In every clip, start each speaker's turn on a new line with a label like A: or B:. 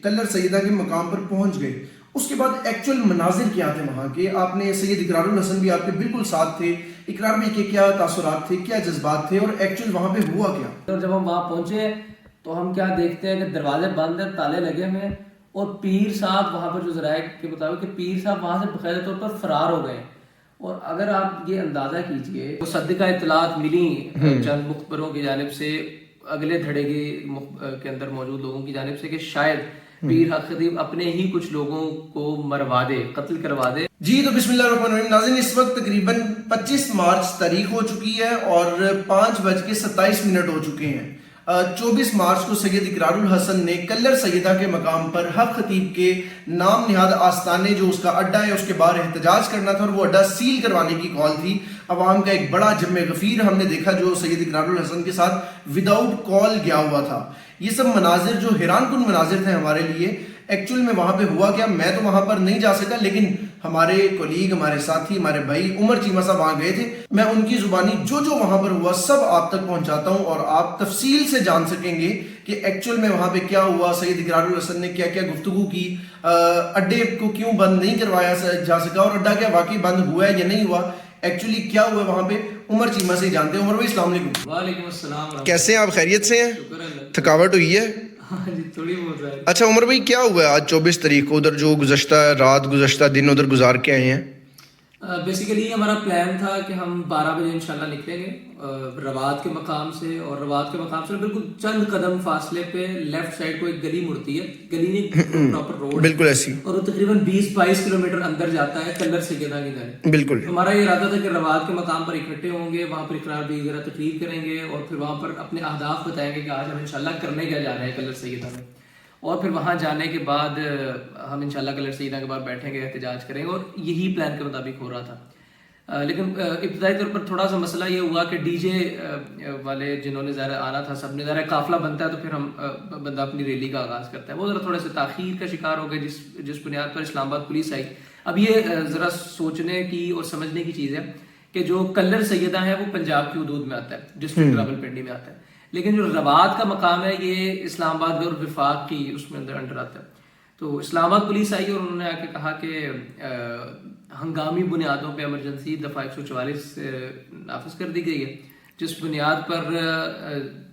A: Colour سیدہ کے مقام پر پہنچ گئے، اس کے بعد ایکچوئل مناظر کیا تھے وہاں کے؟ آپ نے سید اقرار الحسن بھی آپ کے بالکل ساتھ تھے، اقرار بھائی کے کیا تاثرات تھے، کیا جذبات تھے، اور ایکچوئل وہاں پہ ہوا کیا؟
B: اور جب ہم وہاں پہنچے تو ہم کیا دیکھتے ہیں کہ دروازے بند ہیں، تالے لگے ہوئے ہیں، اور پیر صاحب وہاں پر جو ذرائع کے مطابق کہ پیر صاحب وہاں سے باقاعدہ طور پر فرار ہو گئے. اور اگر آپ یہ اندازہ کیجئے مصدقہ اطلاعات ملی چند مخبروں کی جانب سے اگلے دھڑے کے اندر موجود لوگوں کی جانب سے کہ شاید پیر حق خطیب اپنے ہی کچھ لوگوں کو مروا دے، قتل کروا دے.
A: جی تو بسم اللہ الرحمن الرحیم. ناظرین اس وقت تقریباً 25 مارچ تاریخ ہو چکی ہے اور 5:27 ہو چکے ہیں. 24 مارچ کو سید اقرار الحسن نے کلر سیدہ کے مقام پر حق خطیب کے نام نہاد آستانے جو اس کا اڈا ہے اس کے باہر احتجاج کرنا تھا، اور وہ اڈا سیل کروانے کی کال تھی. عوام کا ایک بڑا جمع غفیر ہم نے دیکھا جو سید اقرار الحسن کے ساتھ وداؤٹ کال گیا ہوا تھا. یہ سب مناظر جو حیران کن مناظر تھے ہمارے لیے. ایکچوئل میں وہاں پہ ہوا کیا، میں تو وہاں پر نہیں جا سکا، لیکن ہمارے کولیگ، ہمارے ساتھی، ہمارے بھائی عمر چیمہ صاحب وہاں گئے تھے. میں ان کی زبانی جو وہاں پر ہوا سب آپ تک پہنچاتا ہوں، اور آپ تفصیل سے جان سکیں گے کہ ایکچوئل میں وہاں پہ کیا ہوا، سید اقرار الحسن نے کیا کیا گفتگو کی، اڈے کو کیوں بند نہیں کروایا جا سکا، اور اڈا کیا واقعی بند ہوا ہے یا نہیں ہوا، ایکچولی کیا ہوا وہاں پہ. عمر چیمہ سے جانتے ہیں. عمر بھائی السلام علیکم.
B: وعلیکم السلام.
A: کیسے ہیں آپ؟ خیریت سے ہیں؟ تھکاوٹ ہوئی ہے؟
B: ہاں جی تھوڑی بہت ہے.
A: اچھا عمر بھائی کیا ہوا ہے آج 24 تاریخ کو ادھر جو گزشتہ رات گزشتہ دن ادھر گزار کے آئے ہیں؟
B: بیسیکلی ہمارا پلان تھا کہ ہم 12 بجے انشاءاللہ نکلیں گے روات کے مقام سے، اور روات کے مقام سے بالکل چند قدم فاصلے پہ لیفٹ سائڈ کو ایک گلی مڑتی ہے، گلی نہیں پراپر روڈ
A: بالکل ایسی،
B: اور وہ تقریباً 20-22 کلومیٹر اندر جاتا ہے کلر سیدہ کی جانب.
A: بالکل
B: ہمارا یہ ارادہ تھا کہ روات کے مقام پر اکٹھے ہوں گے، وہاں پر اقرار بھی وغیرہ تقریر کریں گے، اور پھر وہاں پر اپنے اہداف بتائیں گے کہ آج ہم انشاءاللہ کرنے کیا جا رہے ہیں کلر سیدہ میں. اور پھر وہاں جانے کے بعد ہم انشاءاللہ کلر سیدہ کے بعد بیٹھیں گے، احتجاج کریں گے، اور یہی پلان کے مطابق ہو رہا تھا. لیکن ابتدائی طور پر تھوڑا سا مسئلہ یہ ہوا کہ ڈی جے والے جنہوں نے ظاہر آنا تھا سب نے، ظاہر قافلہ بنتا ہے تو پھر ہم بندہ اپنی ریلی کا آغاز کرتا ہے، وہ ذرا تھوڑے سے تاخیر کا شکار ہو گئے جس بنیاد پر اسلام آباد پولیس آئی. اب یہ ذرا سوچنے کی اور سمجھنے کی چیز ہے کہ جو کلر سیدہ ہے وہ پنجاب کی حدود میں آتا ہے، ڈسٹرکٹ راولپنڈی میں آتا ہے، لیکن جو روات کا مقام ہے یہ اسلام آباد اور وفاق کی اس میں انڈر آتا ہے. تو اسلام آباد پولیس آئی اور انہوں نے آ کے کہا کہ ہنگامی بنیادوں پہ ایمرجنسی دفعہ 144 نافذ کر دی گئی ہے، جس بنیاد پر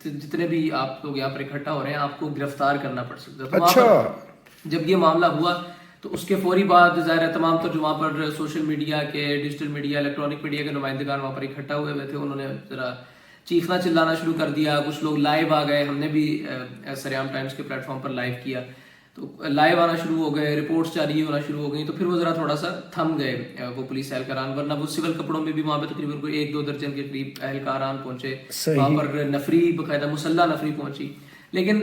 B: جتنے بھی آپ لوگ یہاں پر اکٹھا ہو رہے ہیں آپ کو گرفتار کرنا پڑ سکتا ہے.
A: اچھا
B: جب یہ معاملہ ہوا تو اس کے فوری بعد ظاہر تمام جو وہاں پر سوشل میڈیا کے، ڈیجیٹل میڈیا، الیکٹرانک میڈیا کے نمائندگان وہاں پر اکٹھا ہوئے ہوئے تھے، انہوں نے ذرا چیخنا چلانا شروع کر دیا. کچھ لوگ لائیو آ گئے، ہم نے بھی سریام ٹائمز کے پلیٹ فارم پر لائیو کیا تو لائیو آنا شروع ہو گئے، رپورٹس جاری ہونا شروع ہو گئی، تو پھر وہ ذرا تھوڑا سا تھم گئے وہ پولیس اہلکاران. ورنہ وہ سول کپڑوں میں بھی وہاں پہ تقریباً کوئی 1-2 درجن کے قریب اہلکاران پہنچے، وہاں پر نفری باقاعدہ مسلح نفری پہنچی. لیکن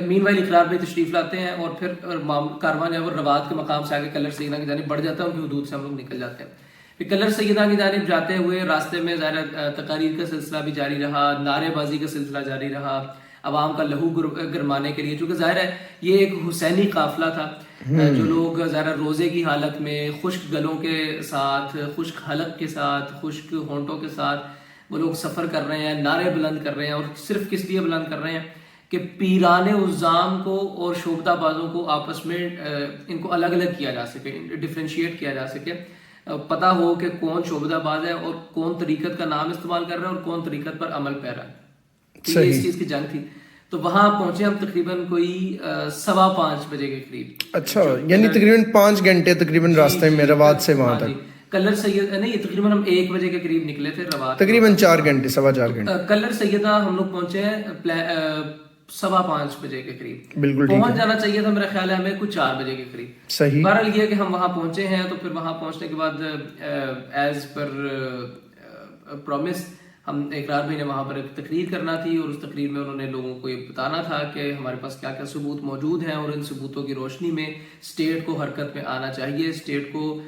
B: مین وائل اقرار میں تشریف لاتے ہیں اور پھر کارواں جو ہے وہ روات کے مقام سے آگے کلر سیدہ کی جانب بڑھ جاتا ہے، ان کی حدود سے ہم لوگ نکل جاتے ہیں. پھر کلر سیدہ کی جانب جاتے ہوئے راستے میں ظاہر تقاریر کا سلسلہ بھی جاری رہا، نعرے بازی کا سلسلہ جاری رہا، عوام کا لہو گرمانے کے لیے، چونکہ ظاہر ہے یہ ایک حسینی قافلہ تھا. جو لوگ ظاہر روزے کی حالت میں خشک گلوں کے ساتھ، خشک حلق کے ساتھ، خشک ہونٹوں کے ساتھ وہ لوگ سفر کر رہے ہیں، نعرے بلند کر رہے ہیں، اور صرف کس لیے بلند کر رہے ہیں کہ پیران عظام کو اور شوبدہ بازوں کو آپس میں ان کو الگ الگ کیا جا سکے، ڈفرینشیٹ کیا جا سکے، پتہ ہو کہ کون شوبدہ باز ہے اور کون طریقت کا نام استعمال کر رہا ہے اور کون طریقت پر عمل پیرا ہے. یہ اس چیز کی جنگ تھی. تو وہاں پہنچے ہم تقریباً کوئی 5:15 بجے کے قریب.
A: اچھا یعنی تقریباً 5 گھنٹے تقریباً راستے میں روات سے وہاں تک.
B: کلر سیدہ نہیں، تقریباً ہم 1 بجے کے قریب نکلے تھے روات،
A: تقریباً 4 گھنٹے 4.25 گھنٹے.
B: کلر سیدہ ہم لوگ پہنچے ہیں 5:15 بجے کے قریب.
A: بالکل
B: پہنچ جانا چاہیے تھا میرا خیال ہے ہمیں کچھ 4 بجے کے قریب.
A: صحیح.
B: بہرحال یہ کہ ہم وہاں پہنچے ہیں، تو پھر وہاں پہنچنے کے بعد ایز پر پرومس ہم اقرار بھائی نے وہاں پر ایک تقریر کرنا تھی، اور اس تقریر میں انہوں نے لوگوں کو یہ بتانا تھا کہ ہمارے پاس کیا کیا ثبوت موجود ہیں، اور ان ثبوتوں کی روشنی میں اسٹیٹ کو حرکت میں آنا چاہیے، اسٹیٹ کو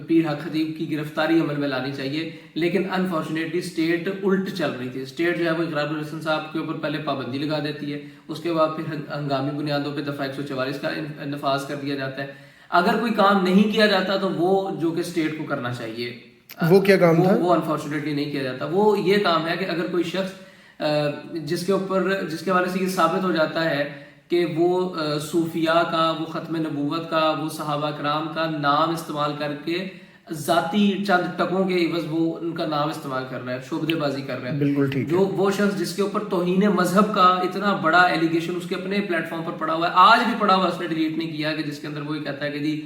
B: پیر حق خطیب کی گرفتاری عمل میں لانی چاہیے. لیکن انفارچونیٹلی اسٹیٹ الٹ چل رہی تھی. اسٹیٹ جو ہے وہ اقرار الحسن صاحب کے اوپر پہلے پابندی لگا دیتی ہے، اس کے بعد پھر ہنگامی بنیادوں پہ دفعہ 144 کا نفاذ کر دیا جاتا ہے. اگر کوئی کام نہیں کیا جاتا تو وہ جو کہ اسٹیٹ کو کرنا چاہیے،
A: وہ کیا کام تھا؟
B: وہ انفارچونیٹلی نہیں کیا جاتا. وہ یہ کام ہے کہ اگر کوئی شخص جس کے حوالے سے یہ ثابت ہو جاتا ہے کہ وہ صوفیاء کا، وہ ختم نبوت کا، وہ صحابہ کرام کا نام استعمال کر کے ذاتی چند ٹکوں کے عوض وہ ان کا نام استعمال کر رہا ہے، شعبدے بازی کر رہا ہے.
A: بالکل ٹھیک.
B: جو وہ شخص جس کے اوپر توہین مذہب کا اتنا بڑا ایلیگیشن اس کے اپنے پلیٹ فارم پر پڑا ہوا ہے، آج بھی پڑا ہوا، اس نے ڈیلیٹ نہیں کیا، کہ جس کے اندر وہ یہ کہتا ہے کہ جی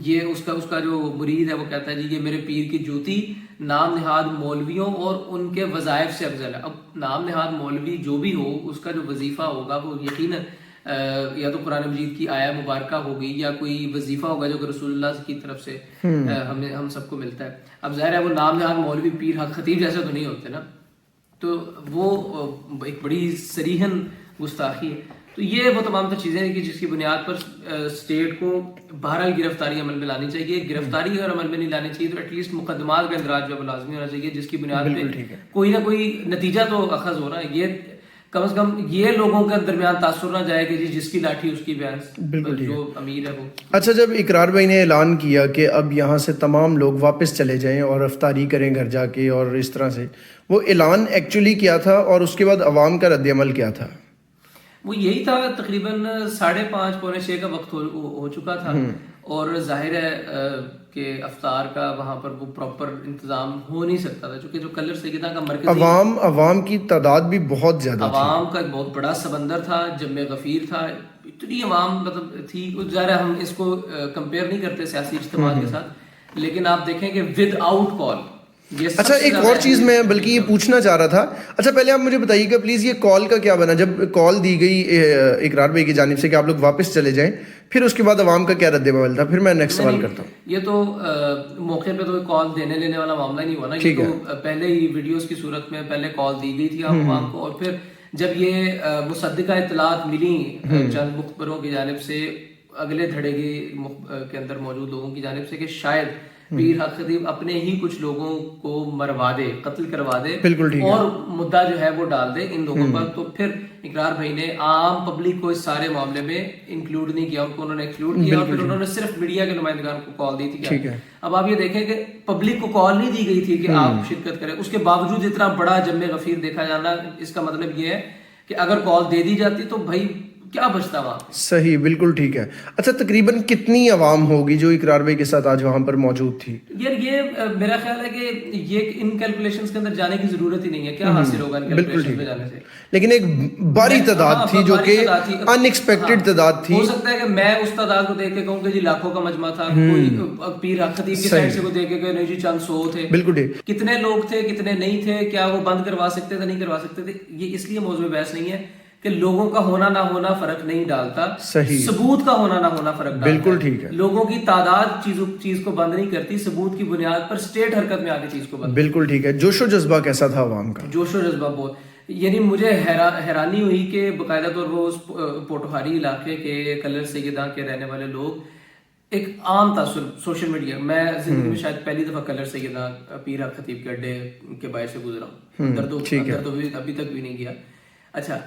B: یہ اس کا جو مرید ہے وہ کہتا ہے جی یہ میرے پیر کی جوتی نام نہاد مولویوں اور ان کے وظائف سے افضل ہے. اب نام نہاد مولوی جو بھی ہو، اس کا جو وظیفہ ہوگا وہ یقیناً یا تو قرآن مجید کی آیا مبارکہ ہوگی یا کوئی وظیفہ ہوگا جو کہ رسول اللہ کی طرف سے ہم سب کو ملتا ہے. اب ظاہر ہے وہ نام نہاد مولوی پیر حق خطیب جیسے تو نہیں ہوتے نا، تو وہ ایک بڑی صریحاً گستاخی ہے. تو یہ وہ تمام تر چیزیں ہیں کہ جس کی بنیاد پر اسٹیٹ کو بہرحال گرفتاری عمل میں لانی چاہیے. گرفتاری اگر عمل میں نہیں لانی چاہیے تو ایٹ لیسٹ مقدمات کا اندراج جو لازمی ہونا چاہیے، جس کی بنیاد پہ کوئی نہ کوئی نتیجہ تو اخذ ہو رہا ہے. یہ کم از کم یہ لوگوں کے درمیان تاثر نہ جائے کہ جس کی لاٹھی اس کی بھینس، جو امیر ہے وہ.
A: اچھا، جب اقرار بھائی نے اعلان کیا کہ اب یہاں سے تمام لوگ واپس چلے جائیں اور افطاری کریں گھر جا کے اور اس طرح سے، وہ اعلان ایکچولی کیا تھا اور اس کے بعد عوام کا رد عمل کیا تھا؟
B: وہ یہی تھا، تقریباً 5:30 پونے 6 کا وقت ہو چکا تھا، اور ظاہر ہے کہ افطار کا وہاں پر وہ پراپر انتظام ہو نہیں سکتا تھا، چونکہ جو کلر سیدہ کا مرکزی
A: عوام کی تعداد بھی بہت زیادہ تھی،
B: عوام کا ایک بہت بڑا سمندر تھا، جمع غفیر تھا، اتنی عوام مطلب تھی. ظاہر ہے ہم اس کو کمپیئر نہیں کرتے سیاسی اجتماع کے ساتھ، لیکن آپ دیکھیں کہ ود آؤٹ کال.
A: اچھا، ایک اور چیز میں بلکہ یہ پوچھنا چاہ رہا تھا. اچھا پہلے آپ مجھے بتائیے گا پلیز، یہ کال کا کیا بنا؟ جب کال دی گئی اقرار بھائی کی جانب سے کہ آپ لوگ واپس چلے جائیں، پھر اس کے بعد عوام کا کیا رد عمل تھا؟ پھر میں نیکسٹ سوال کرتا ہوں.
B: یہ تو موقع پہ تو کال دینے لینے والا معاملہ نہیں ہوا نا، یہ تو پہلے ہی ویڈیوز کی صورت میں پہلے کال دی گئی تھی عوام کو، اور پھر جب یہ مصدقہ اطلاعات ملی چند مخبروں کی جانب سے، اگلے دھڑے کے اندر موجود لوگوں کی جانب سے، کہ شاید پیر حق خطیب اپنے ہی کچھ لوگوں کو مروا دے، قتل کروا دے اور مدعا جو ہے وہ ڈال دے ان لوگوں پر، تو پھر اقرار بھائی نے عام پبلک کو اس سارے معاملے میں انکلوڈ نہیں کیا، ان کو انہوں نے ایکسکلوڈ کیا، اور پھر انہوں نے صرف میڈیا کے نمائندگان کو کال دی تھی. اب آپ یہ دیکھیں کہ پبلک کو کال نہیں دی گئی تھی کہ آپ شرکت کریں، اس کے باوجود اتنا بڑا جمع غفیر دیکھا جانا، اس کا مطلب یہ ہے کہ اگر کال دے دی جاتی تو بھائی کیا بچتا وہاں. صحیح،
A: بالکل ٹھیک ہے. اچھا تقریباً کتنی عوام ہوگی جو اقرار بھائی کے ساتھ آج وہاں پر موجود تھی؟
B: یار یہ میرا خیال ہے کہ یہ ان کیلکولیشنز کے اندر جانے کی ضرورت ہی نہیں ہے، کیا حاصل ہوگا ان کیلکولیشن میں جانے سے؟
A: لیکن ایک بڑی تعداد تھی جو کہ ان ایکسپیکٹڈ تعداد تھی.
B: ہو سکتا ہے کہ میں اس تعداد کو دیکھ کے کہوں کہ جی لاکھوں کا مجمع تھا، کوئی پیر حق خطیب کی سائڈ سے کو دیکھ کے کہ نہیں جی چند 100 تھے.
A: بالکل ٹھیک.
B: کتنے لوگ تھے، کتنے نہیں تھے، کیا وہ بند کروا سکتے تھے، نہیں کروا سکتے تھے؟ یہ اس لیے موضوع بحث نہیں ہے کہ لوگوں کا ہونا نہ ہونا فرق نہیں ڈالتا، ثبوت کا ہونا نہ ہونا فرق ڈالتا.
A: بالکل ٹھیک ہے.
B: لوگوں کی تعداد چیز کو بند نہیں کرتی، ثبوت کی بنیاد پر اسٹیٹ حرکت میں آ کے چیز کو بند.
A: بالکل ٹھیک ہے. جوش و جذبہ کیسا تھا عوام کا؟
B: جوش و جذبہ بہت، یعنی مجھے حیرانی ہوئی کہ باقاعدہ طور پر اس پوٹوہاری علاقے کے کلر سیدہ کے رہنے والے لوگ، ایک عام تاثر سوشل میڈیا، میں زندگی میں شاید پہلی دفعہ کلر سیدہ پیر حق خطیب کے اڈے کے باعث سے گزرا ہوں، اندر تو ابھی تک بھی نہیں گیا. اچھا،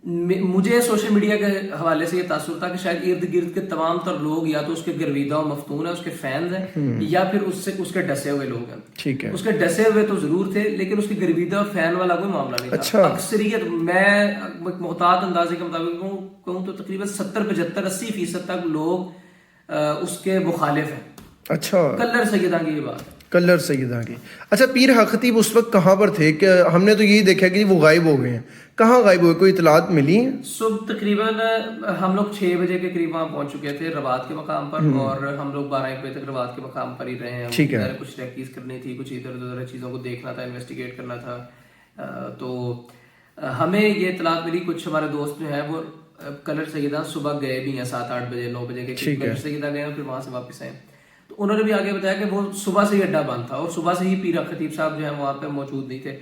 B: مجھے سوشل میڈیا کے حوالے سے یہ تاثر تھا کہ شاید ارد گرد کے تمام تر لوگ یا تو اس کے گرویدہ و مفتون ہیں، اس کے فینز ہیں، یا پھر اس کے ڈسے ہوئے لوگ ہیں. ٹھیک ہے، اس کے ڈسے ہوئے تو ضرور تھے، لیکن اس کے گرویدہ اور فین والا کوئی معاملہ نہیں تھا. اکثریت، میں محتاط اندازے کے مطابق کہوں تو تقریباً 70-75-80% تک لوگ اس کے مخالف ہیں.
A: اچھا،
B: کلر سیدہ کی یہ بات،
A: کلر سیدہ کی. اچھا، پیر حق خطیب اس وقت کہاں پر تھے؟ کہ ہم نے تو یہی دیکھا کہ وہ غائب ہو گئے ہیں. کہاں غائب ہوئے؟ کوئی اطلاعات ملی ہیں؟
B: صبح تقریباً ہم لوگ 6 بجے کے قریب وہاں پہنچ چکے تھے رباط کے مقام پر، اور ہم لوگ 12-1 بجے تک رباط کے مقام پر ہی رہے ہیں.
A: ٹھیک ہے.
B: کچھ تحقیق کرنی تھی، کچھ ادھر ادھر چیزوں کو دیکھنا تھا، انویسٹیگیٹ کرنا تھا. تو ہمیں یہ اطلاعات ملی، کچھ ہمارے دوست جو ہیں وہ کلر سیدہ صبح گئے بھی ہیں 7-8 بجے 9 بجے کے کلر سیدہ گئے، اور پھر وہاں سے واپس آئے. تو انہوں نے بھی آگے بتایا کہ وہ صبح سے ہی اڈا بند تھا، اور صبح سے ہی پیر حق خطیب صاحب جو ہیں وہاں پہ موجود نہیں تھے.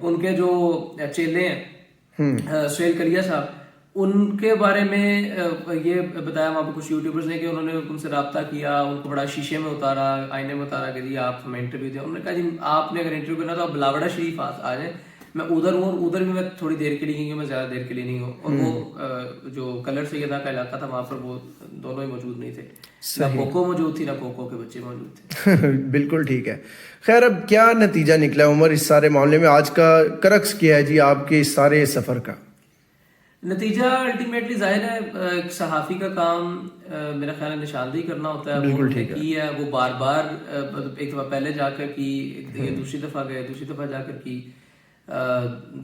B: ان کے جو چیلے ہیں سہیل کلیا صاحب، ان کے بارے میں یہ بتایا وہاں پہ کچھ یوٹیوبرز نے کہ انہوں نے ان سے رابطہ کیا، ان کو بڑا شیشے میں اتارا، آئینے میں اتارا کہ جی آپ ہمیں انٹرویو دیں. انہوں نے کہا جی آپ نے اگر انٹرویو کرنا تو آپ بلاوڑا شریف آ جائیں، میں ادھر ہوں، اور ادھر بھی میں تھوڑی دیر کے لیے گئی ہوں، میں زیادہ دیر کے لیے نہیں ہوں. اور وہ جو کلر سیدہ کا علاقہ تھا وہاں پر وہ دونوں ہی موجود نہیں تھے، نہ کوکو موجود تھی نہ کوکو کے بچے موجود تھے.
A: بالکل ٹھیک ہے. خیر، اب کیا نتیجہ نکلا عمر اس سارے معاملے میں؟ آج کا کرکس کیا ہے جی آپ کے اس سارے سفر کا؟
B: نتیجہ الٹیمیٹلی ظاہر ہے ایک صحافی کا کام میرا خیال ہے نشاندہی کرنا ہوتا ہے. وہ کی ہے وہ بار بار ایک دفعہ پہلے جا کر کی, یہ دوسری دفعہ گئے, دوسری دفعہ جا کر کی,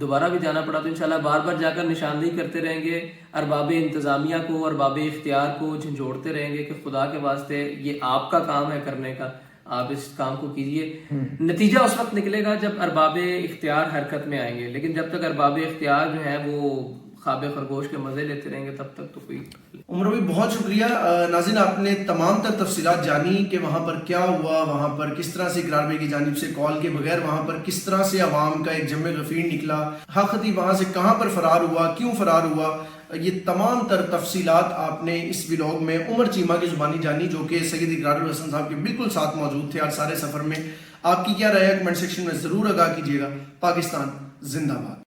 B: دوبارہ بھی جانا پڑا. تو انشاءاللہ بار بار جا کر نشاندہی کرتے رہیں گے, ارباب انتظامیہ کو, ارباب اختیار کو جھنجھوڑتے رہیں گے کہ خدا کے واسطے یہ آپ کا کام ہے کرنے کا, آپ اس کام کو کیجئے. نتیجہ اس وقت نکلے گا جب ارباب اختیار حرکت میں آئیں گے, لیکن جب تک ارباب اختیار جو ہیں وہ خواب خرگوش کے مزے لیتے رہیں گے تب تک تو کوئی.
A: عمر بھائی بہت شکریہ. ناظرین آپ نے تمام تر تفصیلات جانی کہ وہاں پر کیا ہوا, وہاں پر کس طرح سے اقرار بھائی کی جانب سے کال کے بغیر وہاں پر کس طرح سے عوام کا ایک جمع غفیر نکلا, حق خطیب وہاں سے کہاں پر فرار ہوا, کیوں فرار ہوا. یہ تمام تر تفصیلات آپ نے اس ولاگ میں عمر چیمہ کی زبانی جانی, جو کہ سید اقرار الحسن صاحب کے بالکل ساتھ موجود تھے اور سارے سفر میں. آپ کی کیا رائے ہے کمنٹ سیکشن میں ضرور آگاہ کیجیے گا. پاکستان زندہ باد.